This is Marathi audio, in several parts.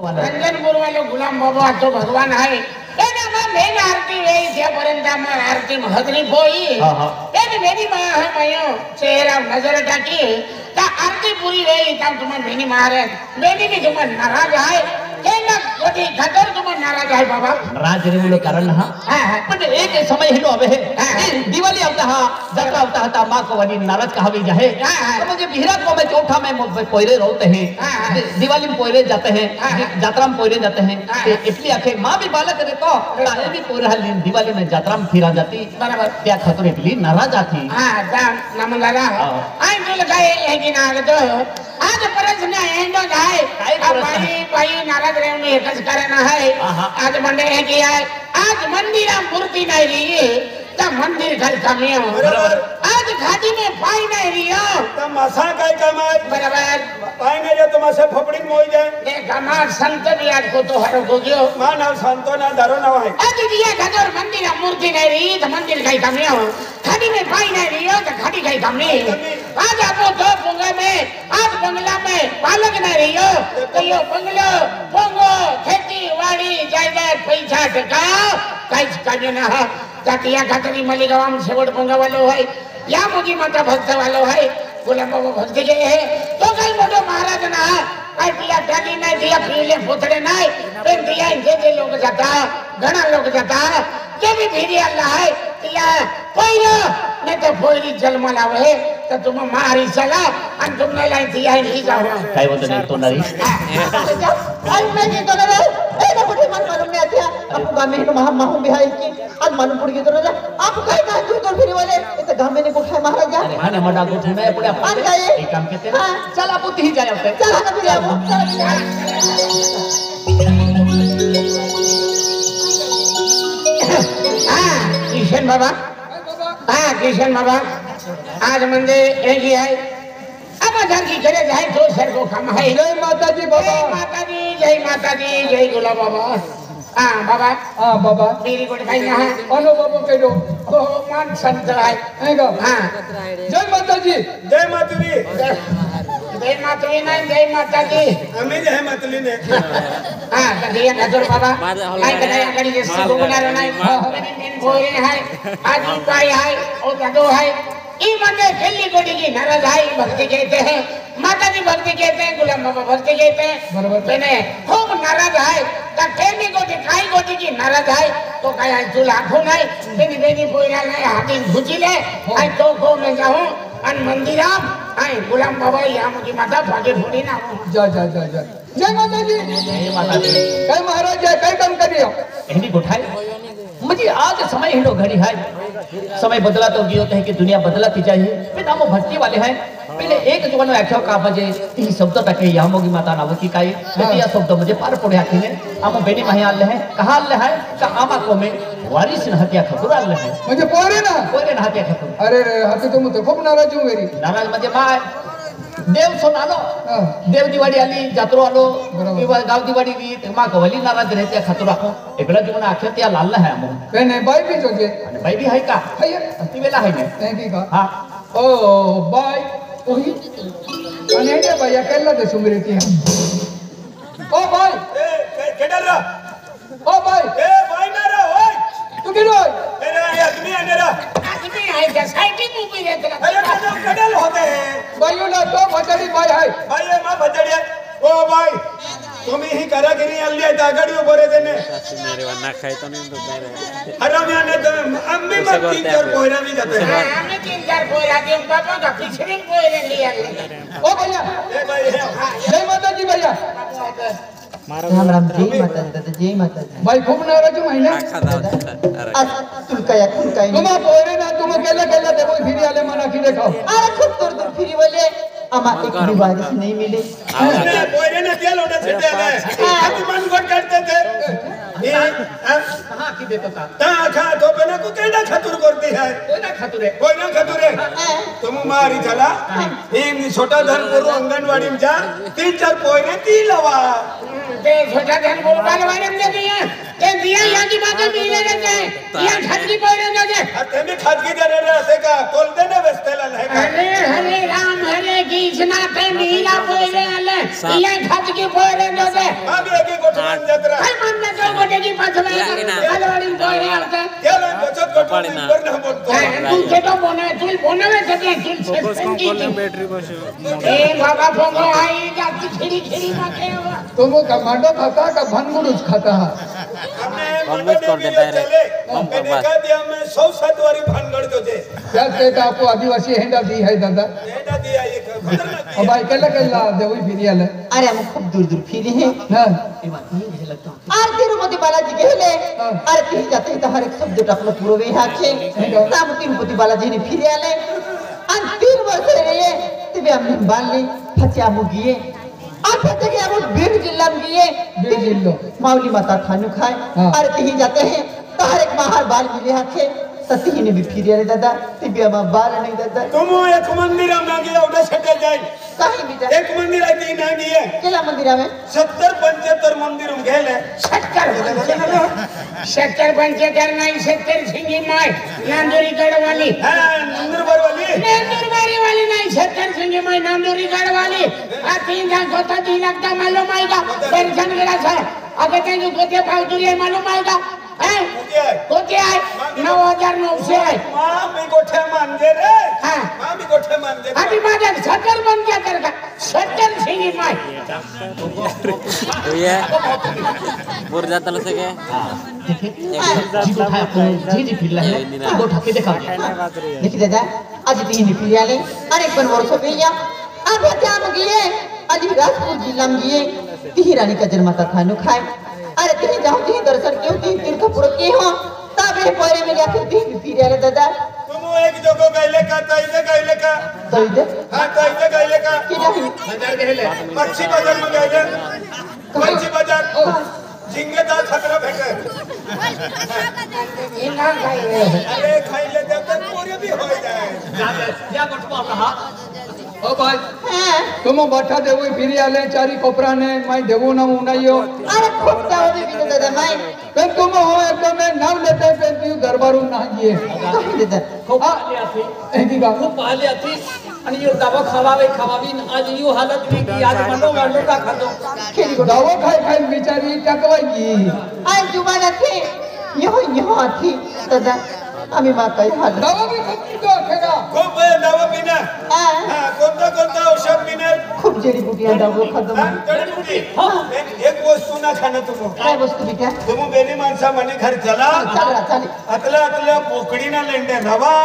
रंजनपुर वाले गुलाम बाबा तो भगवान आहे एना मा मेन आरती वेई ज्यापर्यंत आम्हा आरती महत्नी पोई एनी मेनी मा है मयो चेहरा नजर टाकी ता आरती पूरी वेई ता तुम्हा मेनी महाराज मेनी भी तुम्हा नाराज आहे केना कोठी खतर तुम्हा नाराज आहे बाबा नाराज रे बोलो कारण हा पण एक समय हिनो हवे दिवाळी आवता हा जत्रा आवता हा मा को वनी नाराज कहावी जाहे तो मुझे बिहरा को में चौथा में पोयरे रहते हैं दिवाली में पोयरे जाते हैं यात्रा में पोयरे जाते हैं इसलिए आखे मां भी बालक रे को ताहे भी पोयरा दिवाली में यात्रा में फिरा जाती बराबर क्या खतरे के नाराज आती हां दा नम लगा आई तो लगाए है कि ना तो आज प्रश्न एंडो जाए भाई नाराज रे में एकच कारण आहे आज मंडे है कि आज मंदिरा मूर्ति नहीं रही ता मंदिर घर कमियो बराबर आज घाटी में पाई नहीं रियो ता मासा काय कमाय बराबर पाई नहीं जो तुमसे फपड़ी मोई जाए ए गमार संत भी आज को तो हरो को गयो मा नाम संतो ना धरो ना है आज दिया घदर मंदिर मूर्ति नहीं रही तो मंदिर काय कमियो घाटी में पाई नहीं रियो तो घाटी काय कमी आज आपो तो पुंगा में आज बंगला में पालक नहीं रियो तो यो बंगलो पोंगो खेती वाड़ी जायदाद पैसा टका काईच काजे ना जातिया घाटरी मलिगाम शेवट पोंगा वालो है या मुगी माता भक्त वालो है गुलाम बाबा भक्त के है तो कल मोटो महाराज ना काय दिया डाली नहीं दिया पीले पुतड़े नहीं पेन दिया जे लोग जाता घना लोग जाता के भी भीरी अल्लाह है दिया कोई नहीं तो फोरी जन्म लावे तो तुम मारी चला अन तुमने लाई दिया नहीं जाओ काय बोलते नहीं तो नरी आज मैं नहीं तो नरे ए ना कुछ मन मालूम नहीं आया आपको गांव में महा माहू बिहाई की आज मालूम पड़ गई तो नरे आप काय का तो फिर वाले इस गांव में नहीं कोठा महाराज अरे हां मडा कोठी में पड़े अपन एक काम करते हैं चल आप उठी जाए अपने चल ना फिर आओ हां किशन बाबा हां किशन बाबा आज मंदिर एक ही है अब घर की करे जाए तो सर को कम है जय माता जी बाबा जय माता दी जय गुलाब बाबा हां बाबा हां बाबा मेरी कोट भाई ना अनु बाबा कह दो ओ मान संत है आएगा हां जय माता जी जय मातुरी जय माता दी नहीं जय माता दी हमें जय मातुली ने हां कदिया नजर बाबा आई कदाया कड़ी जे सुगु बनारो नहीं मेन कोई है आज पाई है और गदो है ई मंदिर खेली गोडी की नाराज है भक्ति कहते हैं माता जी भक्ति कहते हैं गुलाम बाबा भक्ति कहते हैं बराबर मैंने खूब नाराज है ता केनी गोडी खाई गोडी की नाराज है तो काय तू लाखो नहीं बेनी बेनी पोइरा नहीं हाथी घुची ले आई तो को में जाऊं अन मंदिरा आई गुलाम बाबा याम की माता भागे फोड़ी ना जा जा जा जा जय माता जी जय माता दी काय महाराज जय काय काम करियो एनी कोठाई मुझे आज समय हिलो घड़ी है समय बदला तो गियो है कि दुनिया बदलाती चाहिए फिर नामो भक्ति वाले हैं पहले एक जो बनो आख्या का बजे ती शब्द टके यामोगी माता नाव की काई दिया शब्द मुझे पार पड़े आखी ने आमो बेनी महियाल ले है कहा ले है का आमा को में वारिस न हत्या खतरा ले है मुझे पोरे ना हत्या खतरा अरे रे हाथी तुम तो खूब नाराज हूं मेरी नाराज म्हणजे मा देव सोन आलो देव दिवाळी आली जात्रो आलो गाव दिवाळी री मा कवली नाराज रहते खतरा को एकला जीवन आख्या त्या लाल है आमो कने बाई भी जोजे भाई भी है का है ती वेला है ने थैंक यू का हां ओ बाई ओही अने ने भैया केला दे सुमरे की ओ बाई ए केडल रा ओ बाई ए बाई ना रा ओय तू किनो अरे ये आदमी आने रा आदमी है सोसाइटी में भी रहते अरे केडल होते हैं भाइयों ना तो भजड़ी बाई है भाई ये मां भजड़ी है ओ बाई तुम्ही ही कारागिरी आणली आहे दागडी उभे देने मेरे वरना खाई तो नहीं तो मेरे अरे मैंने तो अम्मी मत 3-4 पोयरा भी जाते हैं हमने 3-4 पोयरा के पापा का पिछले पोयरे लिया ओ भैया ए भाई जय माता जी भैया राम राम जय माता दी भाई खूब नाराज हूं ना आज तुल काय तुम पोयरे ना तुम केला केला देखो फिरी आले मना की देखो अरे खूब दूर दूर फिरी वाले अमा एक भी वारिस नहीं मिले उसने पोयरे ने तेल उड़ा छिटे गए हम मन को करते थे ये कहां की देता था ता खा तो बना को केडा खतुर करती है कोई ना खतुरे तुम मारी चला इन छोटा धनपुर अंगनवाड़ी में जा 3-4 पोयरे ती लवा ते छोटा धनपुर बालवाड़ी में दिया यहाँ की बातें मिले रहते हैं यहाँ खादगी पोयरे न दे ते भी खादगी दे रहे ऐसे का बोल देने वेस्टेला है हरे हरे राम हरे कृष्णा पे मीरा पोयरे आले यहाँ खादगी पोयरे न दे अब एक त्याची पाचवा आलवाडी पोळे आता त्याला बचत गट मेंबर ना बोलतो तू केतो बोनवे सगळे तू बैटरी बस ए बाबा फोगो आई जाती खिरी खिरी माके तुम कमांडो खाता का भनगुड़ूच खाता हमने कर देता है रे मैंने देखा दिया मैं 107 वारी भानगड़ दो दे क्या कहता आपको आदिवासी हेंडा दी है दादा बेटा दिया ये खतरनाक अब भाई केला देवी फिरियल अरे हम खूब दूर दूर फिरे हैं ना और तिरुपति बालाजी गेले अरे कहीं जाते तो हर एक शब्द टाकलं पुरवे हाचे नाम तिरुपति बालाजी ने फिरे आले आणि 3 वर्ष रे ते आम्ही बांधले फच्या मुगिये आता तक हम बीड जिल्हा में गए बीड जिल्लो मावली माता खानू खाए अरे कहीं जाते हैं तो हर एक बाहर बाल मिले हाथे सती ने भी फिरे आले दादा ते भी हम बाल नहीं दादा तुम एक मंदिर में गया उधर सटे जाए कहीं भी जाए एक मंदिर है तीन आ गया केला मंदिर में 70-75 मंदिर में गेले 70-75 नाही 70 सिंगी माय नांदुरी गडवाली हां नंदुरबार वाली नहीं 70 सिंगी माय नांदुरी गडवाली आ 3 लाख होता 3 लाख का मालूम आएगा पेंशन गिरा था अगर तेरे कोते फालतूरी है मालूम आएगा हैं कोते आए 9,900 है मां भी गोठे मान दे रे हां मां भी गोठे मान दे अभी माझा 70 बन क्या करेगा 70 सिंगी माय ये पूर जाता लसे के जी फिरला है गोठा के देखा देखिए दादा आज 3 फिरे आले अरे एक वर्ष पे या अब क्या मगिए आज राजपुर जिला में गए तिही रानी का जन्मता खानू खाए अरे तिही जाओ तिही दर्शन क्यों तिही तीर्थ पुर के हो तबे परे में जाके तिही फिरे आले दादा तुम एक जगह गइले का गइले का तो इधर हां गइले का कि नहीं बाजार गइले मच्छी बाजार में गइले मच्छी बाजार झिंगेदार खतरा भेटे इना खाइले अरे खाइले जब तक पूरी भी हो जाए क्या गोठवा कहा ओ भाई हां तुम बैठा देवी फिरियल चारी कोपरा ने मैं देवो ना उनाइयो अरे खूब जाओ भी दादा मैं पेन तुम हो एकदम नाम लेते पेन तू दरबारू ना गिए कहीं दादा खूप आले आती एकी का खूप आले आती आणि यो दवा खावावी आज यो हालत में की आज मनो का खातो खेली को दवा खाई बिचारी टकवाई आज जुबान थे यहो थी दादा आम्ही मा काही हाल दवा भी खूब तो खेगा खूप दवा पिना हां कोणता औषध पिना खूप जड़ी बूटियां डावो खत्म जड़ी एक वस्तू ना खाना तुम काय वस्तू बिट्या तुम बेनी माणसा म्हणे घर चला चाले अतल्या पोकडी ना लेंडे रवा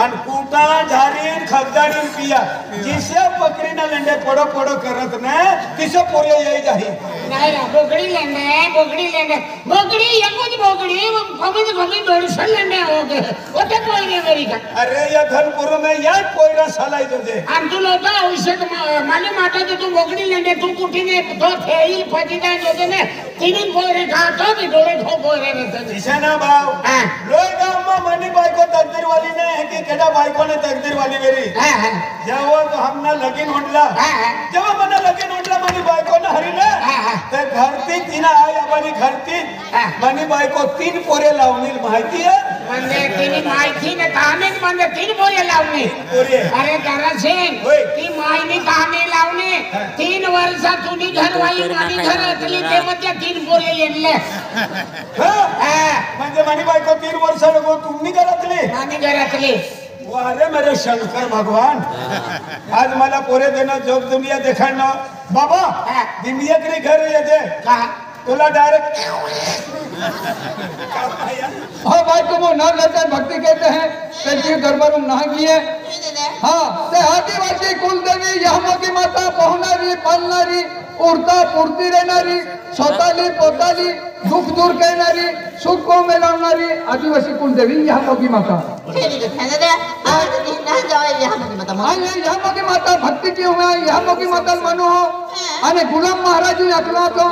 आणि कुटा झारीन खगदाडीन पिया जिसे पकडी ना लेंडे पडो करत ना तिसे पोरे येई जाही नाही ना बोकडी लेंडे बोकडी एकच बोकडी कमी 150 लेंडे हो गए ओते कोई नहीं मेरी का अरे या धनपुर में या कोयरा सालाई तुझे आणि तू लोटा औषध माने माटा जे तू बोकडी लेंडे तू कुठीने तो थेईल फजीदा जोजे ने तीन पोरे खातो की डोळे खो पोरे ने दिशा ना भाव हां लोय गाव में मनी बायको तकदीर वाली ने है कि केडा बायको ने तकदीर वाली मेरी हां जेव्हा तो हमना लगीन होडला जेव्हा मना लगीन होडला मनी बायको ने हरीले ते घरती तिना आई अपनी घरती मनी बायको 3 पोरे लावणी माहिती आहे म्हणजे तिने माहिती ने कहाणी म्हणजे 3 पोरे लावणी अरे जरासिंग ती माहिती कहाणी लावणी 3 वर्ष तुझी घरवाई मानी घरातली ते मध्ये 3 पोरे येले म्हणजे मनी बायको 3 वर्ष लगो तुम्ही घरातली मानी घरातली अरे मेरे शंकर भगवान आज मला पोरे देना जोग दुनिया देखाना बाबा दुनिया के घर ये दे तुला डायरेक्ट हाँ भाई तुम नाम लेते हैं भक्ति कहते हैं पेंटी दरबारू ना गिए हाँ ते आदिवासी कुल देवी यहाँ की माता पहुनारी पालनारी उड़ता पुरती रहनारी स्वताली पोताली दुख दूर कहनारी सुख को मिलावनारी आदिवासी कुल देवी यहाँ की माता खेली को खाने दे आज दिन ना जाए यहाँ की माता हाँ ये यहाँ की माता भक्ति की हुआ यहाँ की माता मनो हो अने गुलाम महाराज अकला तो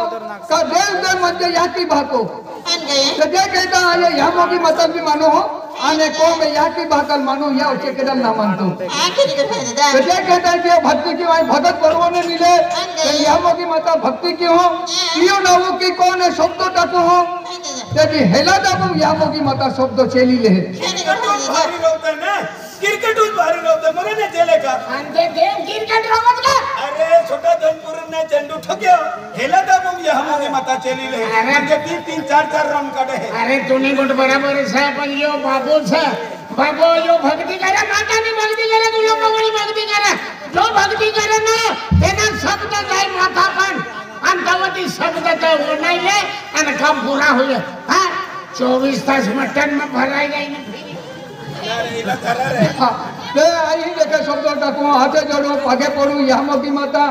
का देव देव मंजे यहाँ की बात हो तो जे कहता है यहाँ की माता भी मानो हो आने को मैं यहाँ की बात मानो या उसे कदम ना मानतो खेली को खाने दे तो जे कहता है कि भक्ति की वही भगत पर्वों ने मिले तो यहाँ की माता भक्ति की हो यो ना वो की कौन है शब्द टाको हो जब हेला दाबू यहाँ की माता शब्द चेली ले भारी रोते ना क्रिकेटच भारी नव्हतं मला नाही केले का आणि ते देव क्रिकेट रमत का अरे छोटा धनपूरने चेंडू ठोक्यो हेला तर मग यह मुझे मता चली ले म्हणजे 3-4 रन काढे अरे तूने गुट बराबर है पण यो बाबू है बाबू यो भक्ति करे माता की भक्ति करे तू लोग बड़ी भक्ति करे जो भक्ति करे ना तेना शब्द जाय माथा पण अंतवती शब्द तो वो नहीं है और काम पूरा हुए हां 24 तास मटन में भराई गई ना अरे इला खरा रे ते आई लेके शब्द टाकू हाथे जोडू पागे पडू या मोगी माता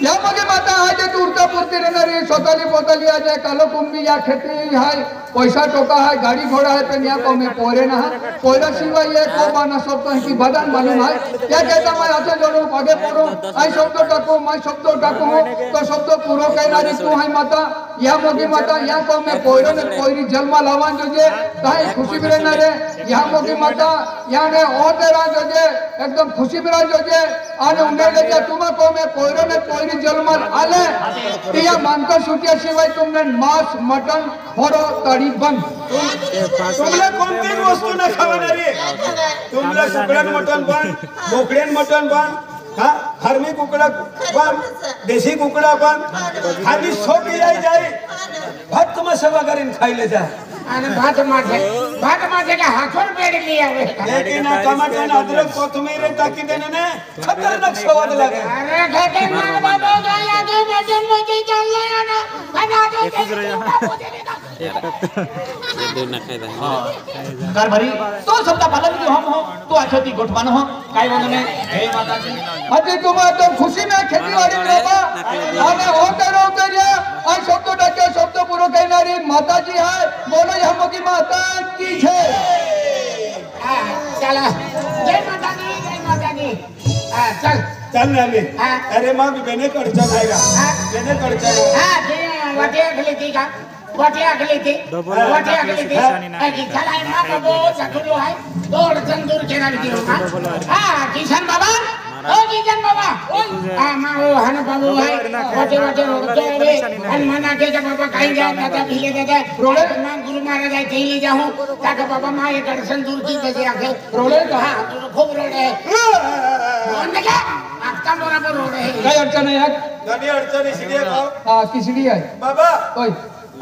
या मोगी माता आज दूरता पुरती रहणारी स्वतःली पोताली आज कालो कुंभी या खेती हाय पैसा टोका है गाड़ी घोड़ा है पे को में पोरे ना पोरा शिवाय ये को बाना सब तो की बदन मालूम है क्या कहता मैं हाथे जोडू पागे पडू आई शब्द टाकू मैं शब्द टाकू तो शब्द पूरो कहनारी तू है माता या मोगी माता या को में पोरे ने पोरी जन्मा लावान जोजे काई खुशी भी रहणारे या मोगी माता या ने ओ तेरा जोजे एकदम खुशी भी रह जोजे आने उन्हें लेके तुम को में पोरे ने पोरी जन्मा आले या मानकर सुटिया शिवाय तुमने मांस मटन होरो ताड़ी बंद तुमला कोणती वस्तू न खावणारी तुमला सुकड्यान मटन बन बोकड्यान मटन बन हां हरमी कुकड़ा बन देशी कुकड़ा बन खाली सोप याय जाय भात तुम सेवा करीन खाइले जा आणि भात माझे का हाथोर पेड़ लिया हुए लेकिन टमाटर अदरक कोथिंबीर टाकी देने ने खतरनाक स्वाद लगे अरे घटे मार बाबा गाया के वजन में चल रहा ना बना दो कर भरी तो सबका पालन जो हम हो तो अछती गोठवान हो काय म्हणून हे माताजी अति तुम तो खुशी में खेती वाली बाबा आने होते रहते रे और शब्द टाके शब्द पूरो कहनारी माताजी है बोलो या मोगी माता की है चला जय माता दी चल चल ना मी हाँ। अरे मां भी बेने कडचा जाएगा हाँ। बेने कडचा हां ते वाटिया खली थी का वाटिया खली थी की चला ना बाबू सखुलो है दोड तंदूर के नाम की हां किशन बाबा ओ किशन बाबा ओ हां मा ओ हन बाबू है वाटे रोडतो रे अन मना के जब बाबा कहीं जाए दादा भिले दादा रोले मां गुरु महाराज आई थी ले जाऊं ताके बाबा मां ये दर्शन दूर की जैसे आके रोले तो हां खूब रोले कौन क्या आपका बराबर रो रहे काय अडचण आहे यार गाडी अडचण इसलिए भाव हां किसडी आहे बाबा ओय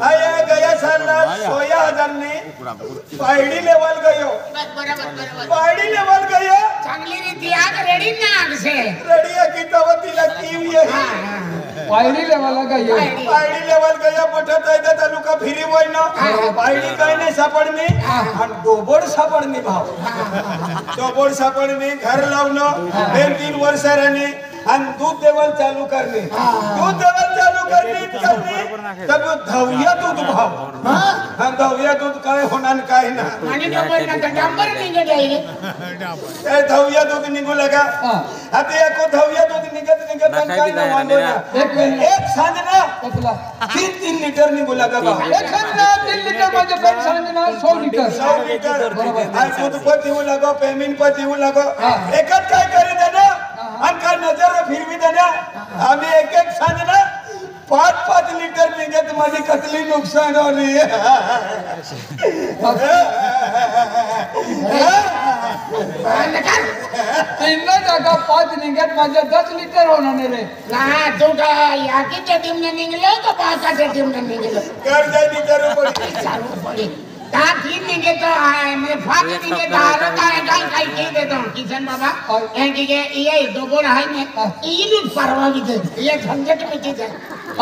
आया गया साल 16,000 ने पायडी लेवल गयो बराबर पायडी लेवल गयो चांगली रीती आग रेडी ना आग से रेडिया की तवतीला टीम ये पायरी लेवाला काय पायडी लेवल गयो पठत आहे त्या तालुका फिरी होय ना पायडी काय नाही सापडणी आणि डोबोड सापडणी भाव डोबोड सापडणी घर लावणं 2-3 वर्ष राहणे आणि दूध देवल चालू करणे तब धवया दूध भाव हां धवया दूध काय होणार काय ना आणि डबल ना डांबर निघे जाईल ए धवया दूध निघू लगा आता एको धवया दूध निघत पण काय ना मानो ना एक सांजना कसला 3 लिटर निघू लगा बा एक सांजना 3 लिटर म्हणजे पेन सांजना 100 लिटर 100 लिटर आणि दूध पर देऊ लागो पेमेंट पर देऊ लागो एकच काय करे देना आणि का नजर फिरवी देना आम्ही एक सांजना 5 लिटर निघत माझी कसली नुकसान हो रही है तीन जागा 5 निघत म्हणजे 10 लिटर होणार रे ना तू का याकीच्या टीमने निघलो का पाकाच्या टीमने निघलो कर जाय विचारू पडी चालू पडी ता तीन निघे तो आहे म्हणजे फाक निघे दार काय काय के देतो किशन बाबा यांची के ये दोगोड आहे ने इलूट परवा किते ये झंझट मिटी जाय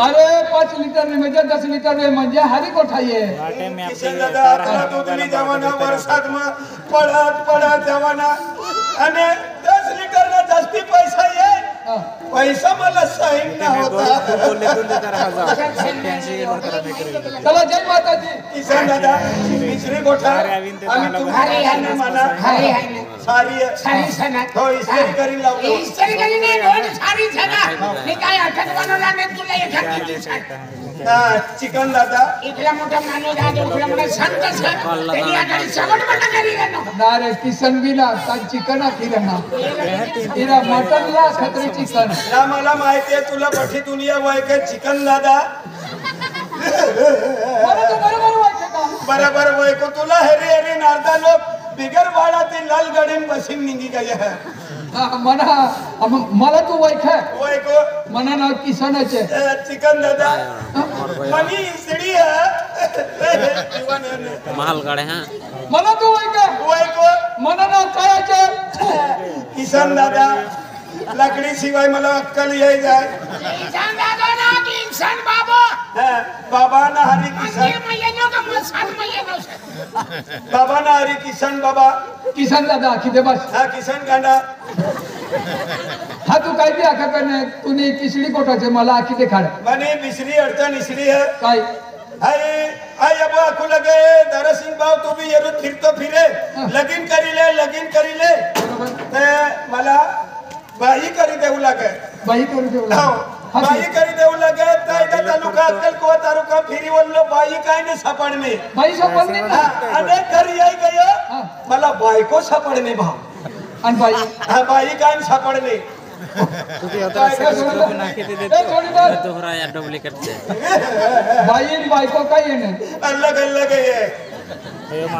अरे 5 लिटर म्हणजे 10 लिटर म्हणजे हारी कोठाये किशन दादा आपला दूधनी जवाना वर्षात में पडत जवाना आणि 10 लिटर ना जास्ती पैसा ये पैसा मला साईन ना होता चला जय माताजी किशन दादा मिश्री गोठा आम्ही तुम्हाला माना सारी सना हो इस्त्री करी लावतो इस्त्री करी नाही गोड सारी सना मी काय अटक बनवला नाही तुला एखादी चिकन दादा इथला मोठा माणूस आहे इथला मोठा संत सर त्यांनी आता सगळं बटा करी गेलो नारे किशन बिना का चिकन किरणा तेरा मटन ला खतरे चिकन ना मला माहिती आहे तुला बठी दुनिया वायके चिकन दादा बरोबर वाटतं का बरोबर वयको तुला हेरी हेरी नारदा लोक बिगर भाडातील लाल गाडीन बसीन निघी गया है मला तू वैख वो एक मना ना किसनाचे चिकन दादा मनी इसड़ी है दीवाने ने महाल गाड़े हैं मला तू वैख वो एक मना ना कायाचे किसन दादा लकड़ी सिवाय मला अक्कल ये जाए किसान दादा ना किसान बाबा बाबा ना हरी किसन ये मैं नो का मसान मैं नो बाबा ना हरी किसन बाबा किसन दादा किती बस हा किसन गांडा हा तू काय बी आखा करणे तूने किसडी कोटाचे मला आखी देखाड मने बिसरी अडचण इसरी है काय हाय हाय अब आखू लगे दारा सिंह बाव तू भी ये फिरतो फिरे लगीन करी ले ते मला बाई करी देऊ लागे बाई करू देऊ बाई करी देऊ लागे तायदा तालुका अक्कल को तालुका फिरी वल्लो बाई काय ने सापडणे बाई सापडणे अनेक घरी आई गयो मला बायको सापडणे भाव आणि बाई बाई काय सापडणे दोहराया डुप्लीकेट से बाई आणि बायको काय येणे अलग अलग आहे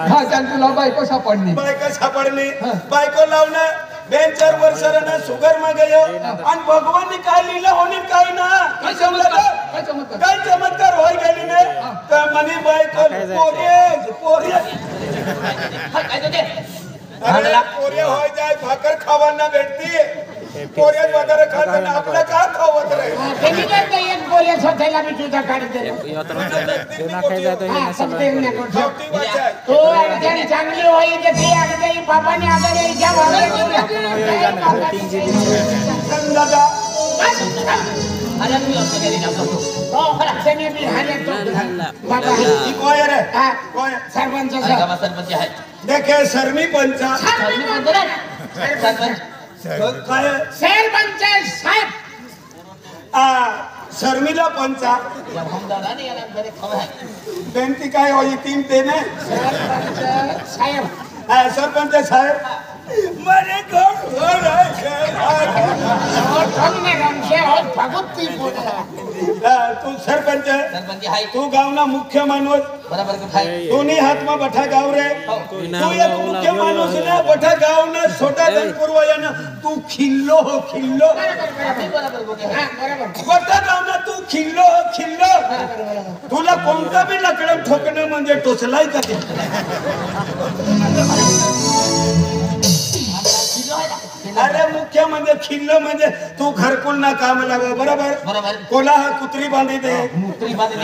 हा त्यान तुला बायको सापडणे बायको सापडणे बायको लावणं बेन 4 वर्षानं शुगर मा गयो आणि भगवान काय लिहिलं होणे काय ना काय चमत्कार काय चमत्कार होय गेली ने तर मनी बायको पोरे अरे पोरे होय जाय भाकर खावाना भेटती पोरे वगैरे खाताना आपलं का खावत रे त्यांनी काय एक बोरिया सोथेला मी तुझा काढ दे यो तर ना खाई जातो हे नसल छोटी वाचाय तो अडचण चांगली होई तर ती अगदी बाबाने आदर याच्या दादा अरे मी असं घरी जातो हो अडचणी बी हाले तो बाबा ही कोय रे हा कोय सरपंच गावा सरपंच आहे देखे शर्मी पंचा सरपंच काय सरपंच साहेब शर्मिला पंचा या हमदारा ने याला घरी खबर आहे बेनती काय होई 3 तेने सरपंच साहेब सरपंच साहेब मरे कोण हो ठोकणे रमशे हो भगवती बोला तू सरपंच सरपंच आहे तू गावना मुख्य माणूस बराबर को आहे दोन्ही हात में बठा गाव रे तू एक मुख्य माणूस ना बठा गाव ना छोटा गणपुर वयाना तू खिल्लो हो खिल्लो बराबर बोले हा बरोबर बठा गाव ना तू खिल्लो हो खिल्लो तुला कोणता बी लकडम ठोकणं म्हणजे टोचलाय का ते अरे मुख्य म्हणजे खिल्लो म्हणजे तू घरकुल ना काम लाग बरोबर बरोबर कोला हा कुत्री बांधी दे मुत्री बांधली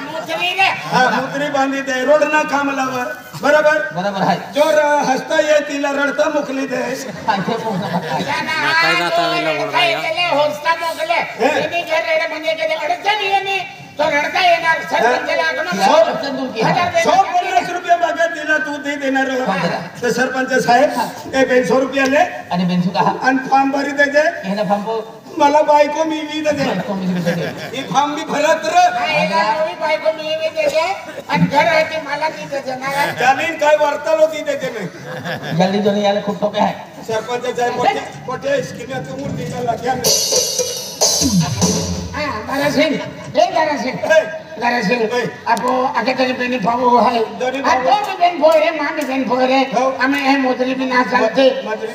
मुत्री रे हा मुत्री बांधी दे रोड ना काम लाग बरोबर बरोबर आहे जो हसता ये तिला रडता मोकली दे काय जाता काय केले होस्ता मोकले त्यांनी घर म्हणजे केले अडचण येणे तो रडता येणार सरपंचाला आगमन 150 रुपये मागे दिला तू ते देणार तर सरपंच साहेब ए 200 रुपये ले आणि बेंसू का आणि फॉर्म भरी दे हेना फंपो मला बायको मी वी दे ही फॉर्म भी भरत रे नवी बायको मी देते आणि घर आहे ते मला ती देणार चालीन काय वार्ताल होती देते मी जल्दी जोनी याला खूप टोके आहे सरपंच साहेब मोठे मोठे स्कीम तू मूर्ती का लग्या हा दादा सिंह हे दादा सिंह आपो आगे तरी बेनी बाबू है आपो भी बेन बोरे मां भी बेन बोरे हमें है मोदरी भी ना चलते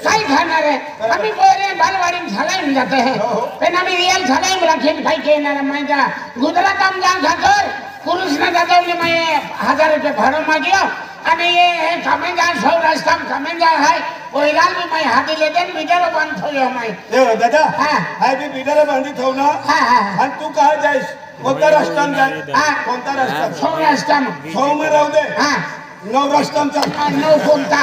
काय खाणार है आम्ही बोरे बालवाडी झालाय जाते हैं पण आम्ही रियल झालाय राखीन काय घेणार माहिती गुजरात आम जा घाकर पुरुष ना दादा ने मैं 1000 रुपये भाडं मागियो आणि ये कमेंजा सौराष्ट्र कमेंजा है पहिला भी मैं हाथी लेते बिचारो बंद थयो मैं ए दादा हां हाय भी बिडर बांधी ठेव ना हां हां आणि तू कहा जायस कोणत्या राष्ट्रात जाय हां कोणत्या राष्ट्रात सौराष्ट्र सोम राहू दे हां नवराष्ट्रांचा नऊ कोणता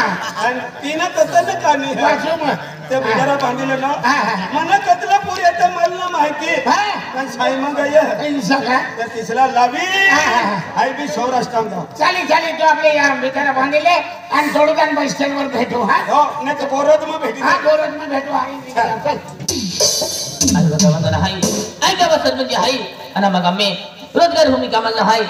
आणि तिनं तसं ना कानी वाचूम ते बिडर बांधले ना हां मला कतला पुरी आता मला माहिती हां पण साई मग ये इंसा का त्या तिसरा लावी हां. हाय बी सौराष्ट्रांचा चाली तो आपले या बिचारा बांधले आणि थोडं बस स्टँड वर भेटू हा हो नाही तर बोरद मग भेटी हा बोरज में भेटू आणि आज बघा आहे ऐका सरपंच आहे आणि मग आम्ही रोजगार भूमी कामाला आहे